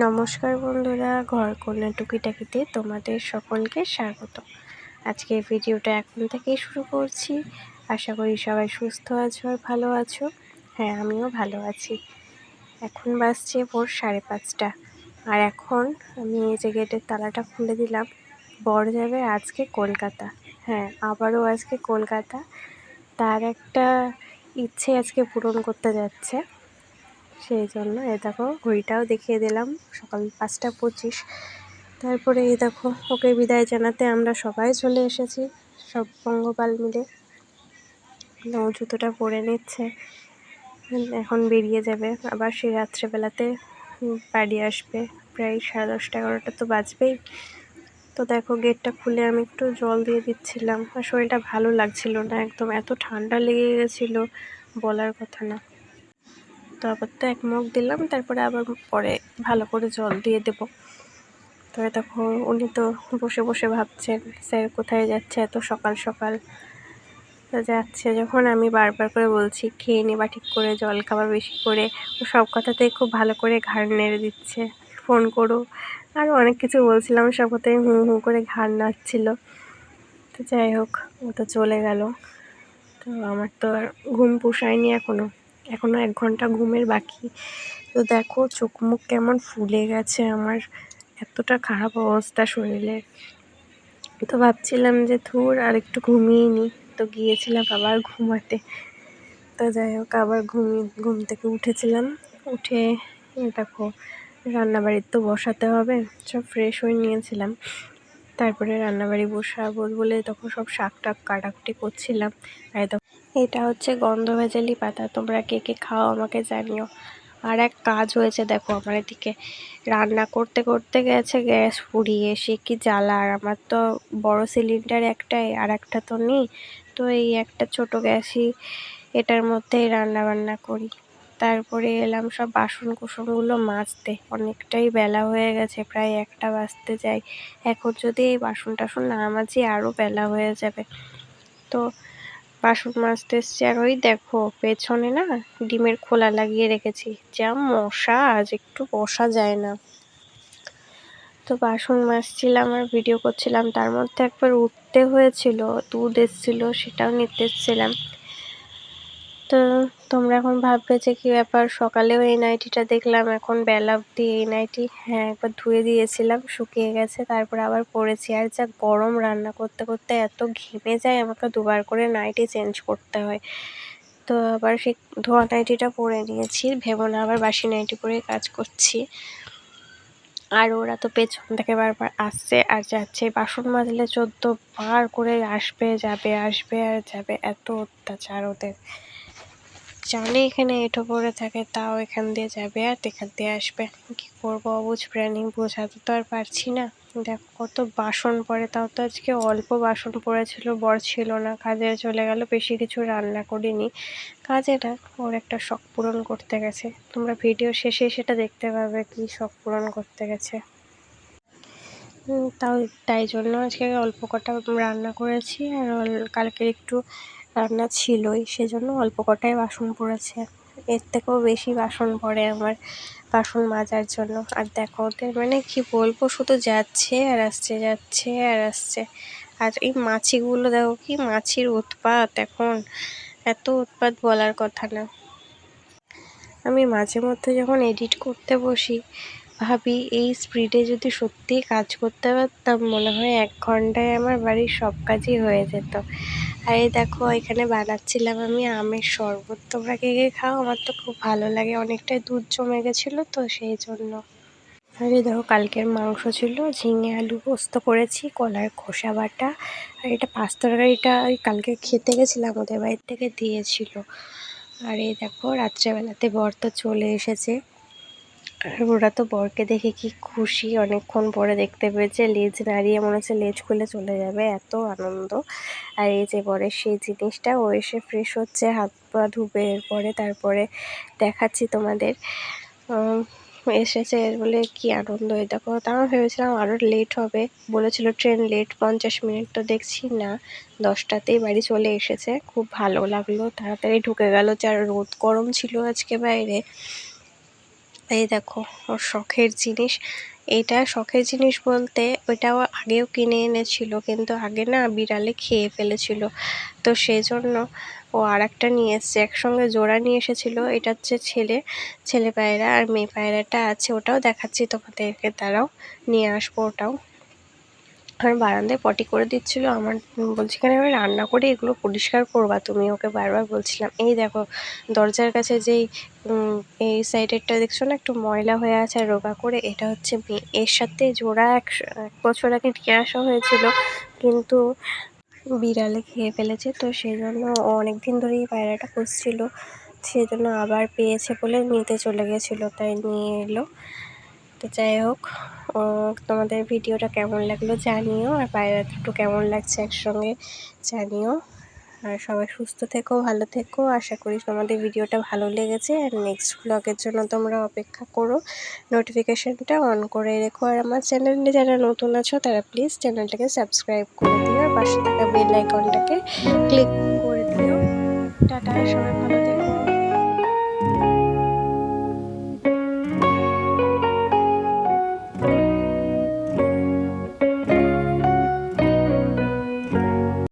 নমস্কার বন্ধুরা, ঘরকন্যা টুকিটাকিতে তোমাদের সকলকে স্বাগত। আজকে ভিডিওটা এখন থেকেই শুরু করছি। আশা করি সবাই সুস্থ আছো আর ভালো আছো। হ্যাঁ, আমিও ভালো আছি। এখন বাজছে ভোর 5:30, আর এখন আমি এই যে গেটের তালাটা খুলে দিলাম। বর যাবে আজকে কলকাতা। হ্যাঁ, আবারও আজকে কলকাতা। তার একটা ইচ্ছে আজকে পূরণ করতে যাচ্ছে, সেই জন্য দেখো ঘড়িটাও দেখিয়ে দিলাম, সকাল 5:25। তারপরে দেখো ওকে বিদায় জানাতে আমরা সবাই চলে এসেছি, সব পঙ্গপাল মিলে। ও জুতোটা পরে নিচ্ছে, এখন বেরিয়ে যাবে। আবার সেই রাত্রেবেলাতে বাড়ি আসবে, প্রায় 10:30-11টা তো বাজবেই। তো দেখো গেটটা খুলে আমি একটু জল দিয়ে দিচ্ছিলাম, আর শরীরটা ভালো লাগছিল না একদম, এত ঠান্ডা লেগে গেছিলো বলার কথা না। তো আবার তো এক মগ দিলাম, তারপরে আবার পরে ভালো করে জল দিয়ে দেবো। তবে দেখো উনি তো বসে বসে ভাবছেন স্যার কোথায় যাচ্ছে এত সকাল সকাল। তো যাচ্ছে যখন আমি বারবার করে বলছি খেয়ে নেবা ঠিক করে, জল খাবার বেশি করে, ও সব কথাতেই খুব ভালো করে ঘাড় নেড়ে দিচ্ছে, ফোন করো, আরও অনেক কিছু বলছিলাম, সব কথায় হু করে ঘাড় নাড়ছিল। তো যাই হোক, ও তো চলে গেল। তো আমার তো আর ঘুম পোষায়নি এখনও 1 ঘন্টা ঘুমের বাকি। তো দেখো চোখ মুখ কেমন ফুলে গেছে আমার, এতটা খারাপ অবস্থা শরীরের। তো ভাবছিলাম যে ধুর আর একটু ঘুমিয়ে নিই, তো গিয়েছিলাম আবার ঘুমাতে। তো যাই হোক, আবার ঘুম থেকে উঠেছিলাম, উঠে দেখো রান্নাবাড়ির তো বসাতে হবে, সব ফ্রেশ হয়ে নিয়েছিলাম। তারপরে রান্নাবাড়ি বসাবো বলে তখন সব শাক টাক কাটাকুটি করছিলাম। আর এটা হচ্ছে গন্ধভেজালি পাতা, তোমরা কে কে খাও আমাকে জানিও। আর এক কাজ হয়েছে দেখো আমার এদিকে, রান্না করতে করতে গেছে গ্যাস ফুরিয়ে, সে কি জ্বালা। আর আমার তো বড় সিলিন্ডার একটাই, আর একটা তো নেই। তো এই একটা ছোট গ্যাসই, এটার মধ্যেই রান্না বান্না করি। তারপরে এলাম সব বাসন কুসনগুলো মাজতে, অনেকটাই বেলা হয়ে গেছে, প্রায় 1টা বাজতে যায়। এখন যদি এই বাসন টাসন না মাজি আরও বেলা হয়ে যাবে। তো বাসন মাজতে এসছি, আর ওই দেখো পেছনে না ডিমের খোলা লাগিয়ে রেখেছি, যা মশা, আজ একটু বসা যায় না। তো বাসন মাজছিলাম আর ভিডিও করছিলাম, তার মধ্যে একবার উঠতে হয়েছিল, দুধ এসেছিলো, সেটাও নিতে এসেছিলাম। তো তোমরা এখন ভাববে যে কী ব্যাপার, সকালেও এই নাইটিটা দেখলাম, এখন বেলা অবধি এই নাইটি। হ্যাঁ, একবার ধুয়ে দিয়েছিলাম, শুকিয়ে গেছে, তারপর আবার পরেছি। আর যা গরম, রান্না করতে করতে এত ঘেমে যায়, আমাকে 2বার করে নাইটি চেঞ্জ করতে হয়। তো আবার সেই ধোয়া নাইটিটা পরে নিয়েছি, ভেবো না আবার বাসি নাইটি পরে কাজ করছি। আর ওরা তো পেছন থেকে বারবার আসছে আর যাচ্ছে, বাসন মাজলে 14বার করে আসবে যাবে, আসবে আর যাবে, এত অত্যাচার ওদের। জানে এখানে এঁটো পড়ে থাকে, তাও এখান দিয়ে যাবে আর এখান দিয়ে আসবে। কি করবো, অবুঝ প্রাণী, বোঝাতে তো আর পারছি না। দেখো কত বাসন পড়ে, তাও তো আজকে অল্প বাসন পড়েছিল, বর ছিল না, কাজে চলে গেল, বেশি কিছু রান্না করিনি। কাজেটা ওর একটা শখ পূরণ করতে গেছে, তোমরা ভিডিও শেষে সেটা দেখতে পাবে কি শখ পূরণ করতে গেছে। তাই জন্য আজকে অল্প কটা রান্না করেছি, আর কালকের একটু রান্না ছিলই, সেজন্য অল্প কটাই বাসন পড়েছে। এর থেকেও বেশি বাসন পড়ে আমার বাসন মাজার জন্য। আর দেখো ওদের মানে কি বলবো, শুধু যাচ্ছে আর আসছে, যাচ্ছে আর আসছে। আর এই মাছিগুলো দেখো কি মাছির উৎপাত এখন, এত উৎপাত বলার কথা না। আমি মাঝে মধ্যে যখন এডিট করতে বসি, ভাবি এই স্পিডে যদি সত্যিই কাজ করতে পারতাম, মনে হয় 1 ঘন্টায় আমার বাড়ির সব কাজই হয়ে যেত। আর এই দেখো এখানে বানাচ্ছিলাম আমি আমের শরবত, তোমরা কে কে খাও? আমার তো খুব ভালো লাগে, অনেকটাই দুধ জমে গেছিলো তো সেই জন্য। আর এই দেখো কালকের মাংস ছিল, ঝিঙে আলু পোস্ত করেছি, কলার খোসা বাটা। আর এটা 5 তরকারিটা ওই কালকে খেতে গেছিলাম, ওদের বাড়ির থেকে দিয়েছিল। আর এই দেখো রাত্রেবেলাতে বর তো চলে এসেছে, আর ওরা তো বরকে দেখে কি খুশি, অনেকক্ষণ পরে দেখতে পেয়েছে, লেজ নাড়িয়ে মনে হচ্ছে লেজ খুলে চলে যাবে, এত আনন্দ। আর এই যে বরের সেই জিনিসটা, ও এসে ফ্রেশ হচ্ছে, হাত পা ধুবে, এরপরে তারপরে দেখাচ্ছি তোমাদের। এসেছে বলে কি আনন্দ! এই দেখো, তাও ভেবেছিলাম আরও লেট হবে, বলেছিল ট্রেন লেট 50 মিনিট, তো দেখছি না 10টাতেই বাড়ি চলে এসেছে। খুব ভালো লাগলো, তাড়াতাড়ি ঢুকে গেল, যা রোদ গরম ছিল আজকে বাইরে। এই দেখো ওর শখের জিনিস, এইটা শখের জিনিস বলতে ওইটাও আগেও কিনে এনেছিল, কিন্তু আগে না বিড়ালে খেয়ে ফেলেছিল, তো সেই জন্য ও আর একটা নিয়ে এসছে, একসঙ্গে জোড়া নিয়ে এসেছিল। এটা হচ্ছে ছেলে পায়রা, আর মেয়ে পায়রাটা আছে, ওটাও দেখাচ্ছি তোমাদেরকে, তারাও নিয়ে আসবো ওটাও। আর বারান্দায় পটি করে দিচ্ছিল, আমার বলছি কেন আমি রান্না করে এগুলো পরিষ্কার করবা তুমি, ওকে বারবার বলছিলাম। এই দেখো দরজার কাছে যেই এই সাইডেরটা দেখছো না একটু ময়লা হয়ে আছে আর রোগা করে, এটা হচ্ছে মেয়ে। এর সাথে জোড়া এক বছর আগে নিয়ে আসা হয়েছিল, কিন্তু বিড়ালে খেয়ে ফেলেছে, তো সেই জন্য ও অনেকদিন ধরেই পায়রাটা খুঁজছিল, সেই জন্য আবার পেয়েছে বলে নিতে চলে গেছিলো, তাই নিয়ে এলো। তো যাই হোক, ও তোমাদের ভিডিওটা কেমন লাগলো জানিও, আর পায়রা দুটো কেমন লাগছে একসঙ্গে জানিও। আর সবাই সুস্থ থেকো, ভালো থেকো, আশা করি তোমাদের ভিডিওটা ভালো লেগেছে। আর নেক্সট ব্লগের জন্য তোমরা অপেক্ষা করো, নোটিফিকেশানটা অন করে রেখো। আর আমার চ্যানেলে যারা নতুন আছো তারা প্লিজ চ্যানেলটাকে সাবস্ক্রাইব করে দিও, আর পাশে থাকা বেল আইকনটাকে ক্লিক করে দিও। টাটা, সবাই ভালো থেকো।